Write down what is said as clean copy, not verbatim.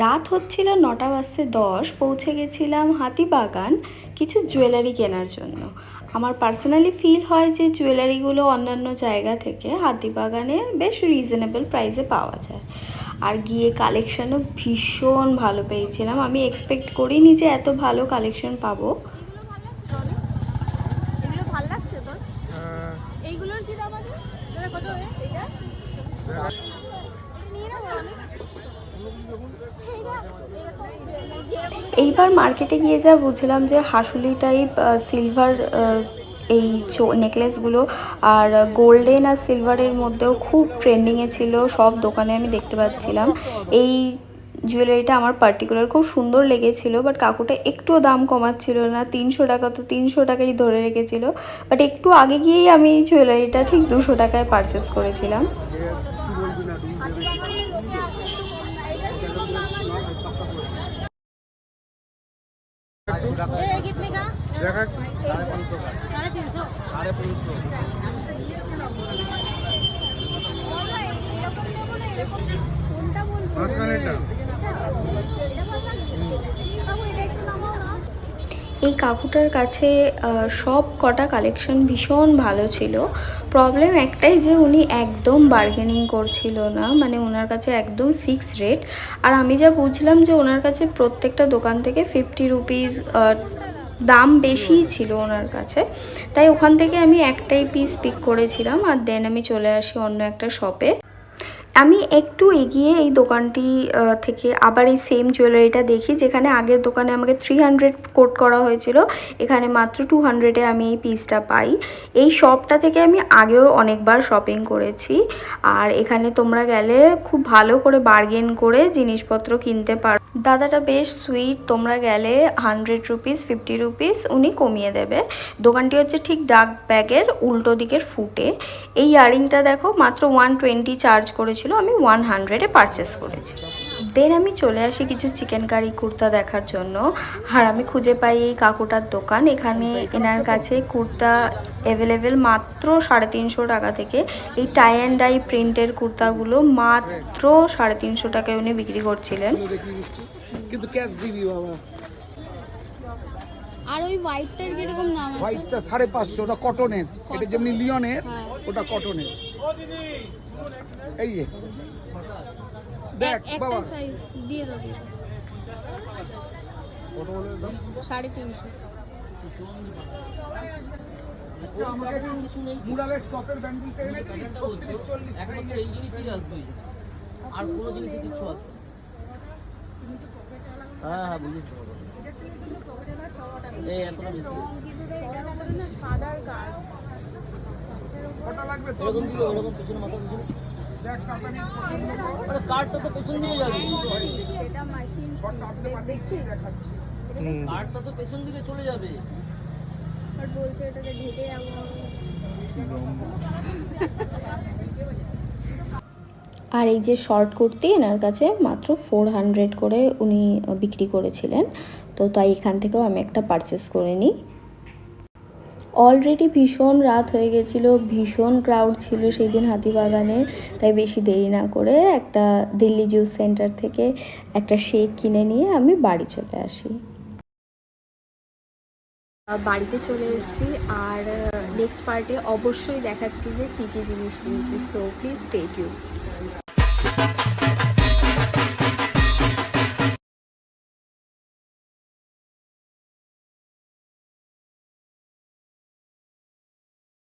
রাত হচ্ছিল 9:10 পৌঁছে গেছিলাম হাতিবাগান কিছু জুয়েলারি কেনার জন্য। আমার পার্সোনালি ফিল হয় যে জুয়েলারিগুলো অন্যান্য জায়গা থেকে হাতিবাগানে বেশ রিজনেবল প্রাইসে পাওয়া যায়। আর গিয়ে কালেকশানও ভীষণ ভালো পেয়েছিলাম, আমি এক্সপেক্ট করিনি যে এত ভালো কালেকশন পাবো। এইগুলোর কি দাম আছে? কত এটা? এইবার মার্কেটে গিয়ে যা বুঝলাম যে হাসুলি টাইপ সিলভার এই নেকলেসগুলো আর গোল্ডেন আর সিলভারের মধ্যেও খুব ট্রেন্ডিংয়ে ছিল, সব দোকানে আমি দেখতে পাচ্ছিলাম। এই জুয়েলারিটা আমার পার্টিকুলার খুব সুন্দর লেগেছিল, বাট কাকুটা একটুও দাম কমাচ্ছিল না। 300 টাকা তো 300 টাকাই ধরে রেখেছিল, বাট একটু আগে গিয়েই আমি এই জুয়েলারিটা ঠিক 200 টাকায় পারচেস করেছিলাম। कितने का? 350 का। 350? 350। এই কাকুটার কাছে সব কটা কালেকশন ভীষণ ভালো ছিল। প্রবলেম একটাই যে উনি একদম বার্গেনিং করছিল না, মানে ওনার কাছে একদম ফিক্সড রেট। আর আমি যা বুঝলাম যে ওনার কাছে প্রত্যেকটা দোকান থেকে 50 রুপিস দাম বেশিই ছিল ওনার কাছে, তাই ওখান থেকে আমি একটাই পিস পিক করেছিলাম আর দেন আমি চলে আসি অন্য একটা শপে। আমি একটু এগিয়ে এই দোকানটি থেকে আবার এই সেম জুয়েলারিটা দেখি, যেখানে আগের দোকানে আমাকে 300 কোট করা হয়েছিল, এখানে মাত্র 200-এ আমি এই পিসটা পাই। এই শপটা থেকে আমি আগেও অনেকবার শপিং করেছি, আর এখানে তোমরা গেলে খুব ভালো করে বার্গেন করে জিনিসপত্র কিনতে পারো। দাদাটা বেশ সুইট, তোমরা গেলে 100 রুপিস 50 রুপিস উনি কমিয়ে দেবে। দোকানটি হচ্ছে ঠিক ডাক ব্যাগের উল্টো দিকের ফুটে। এই ইয়ারিংটা দেখো মাত্র 120 চার্জ করেছিল, আমি 100-এ পারচেস করেছি। দেন আমি চলে আসি কিছু চিকেন কারি কুর্তা দেখার জন্য, আর আমি খুঁজে পাই এই কাকুটার দোকান। এখানে এনার কাছে কুর্তা অ্যাভেলেবেল মাত্র 350 টাকা থেকে। এই টাই অ্যান্ড ডাই প্রিন্টের কুর্তাগুলো মাত্র 350 টাকায় উনি বিক্রি করছিলেন। কিন্তু ক্যাশ দিবি বাবা। আর ওই হোয়াইটটার কিরকম দাম আছে? হোয়াইটটা 550, ওটা কটনের। এটা যেমনি লিওনের, ওটা কটনের। এই যে দেখ বাবা, একটা সাইজ দিয়ে দাও। কত বলে দাম? 350। মুরালের টপের ব্যান্ডেলটা এনে দিবি 36 40। একমাত্র এই জিনিসই আসবে, আর কোনো জিনিসই কিছু আছে? হ্যাঁ হ্যাঁ বুঝেছি। এই এতটা বেশি সাদার কাজ কত লাগবে তো? এরকম দিকে ওরকম পেছনে মাথা পিছনে দেখ কাটানি পছন্দ কর। আরে কার্ডটা তো পেছন দিকে যাবে, সেটা মেশিন দেখছিস? দেখাচ্ছি। কার্ডটা তো পেছন দিকে চলে যাবে। আর বলছে এটাকে ঢেকে যাবো। আর এই যে শর্ট কুর্তি এনার কাছে মাত্র 400 করে উনি বিক্রি করেছিলেন, তো তাই এখান থেকেও আমি একটা পারচেস করে নিই। অলরেডি ভীষণ রাত হয়ে গেছিলো, ভীষণ ক্রাউড ছিল সেই দিন হাতিবাগানে, তাই বেশি দেরি না করে একটা দিল্লি জুস সেন্টার থেকে একটা শেক কিনে নিয়ে আমি বাড়ি চলে আসি। বাড়িতে চলে এসেছি, আর নেক্সট পার্টে অবশ্যই দেখাচ্ছি যে কী কী জিনিস কিনেছি, সো প্লিজ স্টে টিউনড।